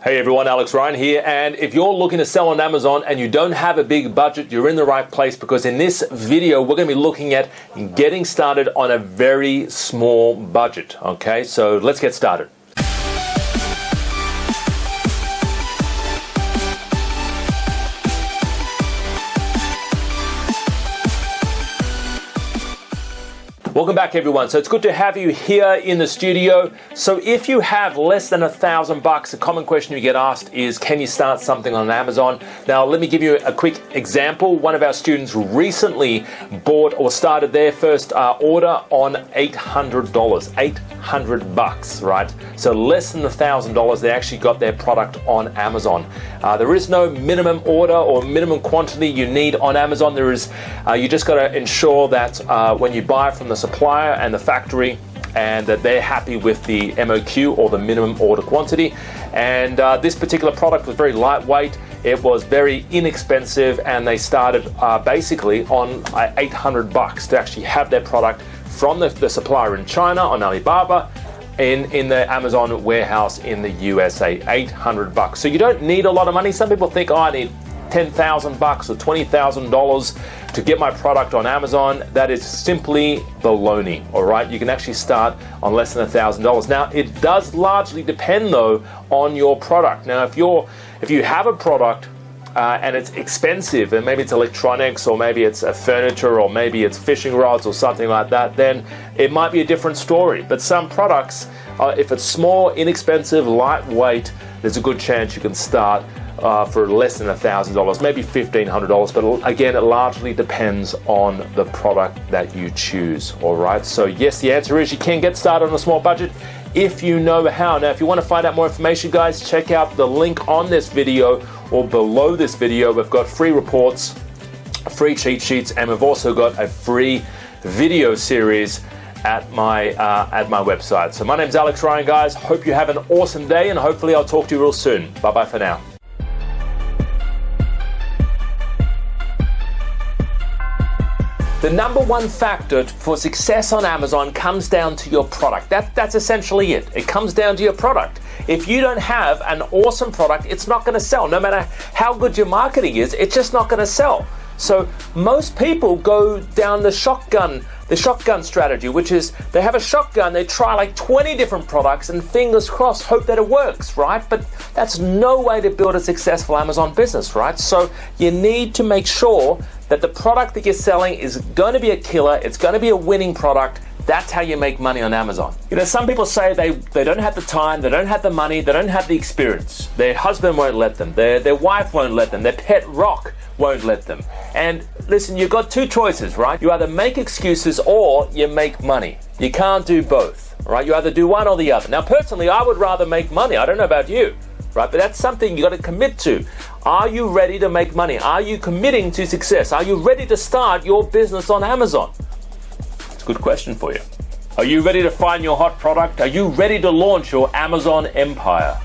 Hey everyone, Alex Ryan here, and if you're looking to sell on Amazon and you don't have a big budget, you're in the right place, because in this video we're going to be looking at getting started on a very small budget. Okay, so let's get started. Welcome back everyone. So it's good to have you here in the studio. So if you have less than $1,000, a common question you get asked is, can you start something on Amazon? Now let me give you a quick example. One of our students recently bought or started their first order on $800, $800, right? So less than $1,000, they actually got their product on Amazon. There is no minimum order or minimum quantity you need on Amazon. There is, you just got to ensure that when you buy from the supplier and the factory, and that they're happy with the MOQ or the minimum order quantity. And this particular product was very lightweight, it was very inexpensive, and they started basically on $800 to actually have their product from the supplier in China on Alibaba in the Amazon warehouse in the USA. $800. So you don't need a lot of money. Some people think, oh, I need $10,000 or $20,000 to get my product on Amazon. That is simply baloney. All right, you can actually start on less than $1,000. Now it does largely depend though on your product. Now if you have a product and it's expensive, and maybe it's electronics, or maybe it's furniture, or maybe it's fishing rods or something like that, then it might be a different story. But some products, if it's small, inexpensive, lightweight, there's a good chance you can start for less than $1,000, maybe $1,500, but again, it largely depends on the product that you choose. All right, so yes, the answer is you can get started on a small budget if you know how. Now, if you want to find out more information, guys, check out the link on this video or below this video. We've got free reports, free cheat sheets, and we've also got a free video series at my website. So my name's Alex Ryan, guys. Hope you have an awesome day, and hopefully I'll talk to you real soon. Bye-bye for now. The number one factor for success on Amazon comes down to your product. That's essentially it. It comes down to your product. If you don't have an awesome product, it's not going to sell. No matter how good your marketing is, it's just not going to sell. So most people go down the shotgun strategy, which is they have a shotgun, they try like 20 different products, and fingers crossed, hope that it works, right? But that's no way to build a successful Amazon business, right? So you need to make sure that the product that you're selling is going to be a killer, it's going to be a winning product. That's how you make money on Amazon. You know, some people say they don't have the time, they don't have the money, they don't have the experience. Their husband won't let them, their wife won't let them, their pet rock won't let them. And listen, you've got two choices, right? You either make excuses or you make money. You can't do both, right? You either do one or the other. Now, personally, I would rather make money. I don't know about you, right? But that's something you got to commit to. Are you ready to make money? Are you committing to success? Are you ready to start your business on Amazon? It's a good question for you. Are you ready to find your hot product? Are you ready to launch your Amazon empire?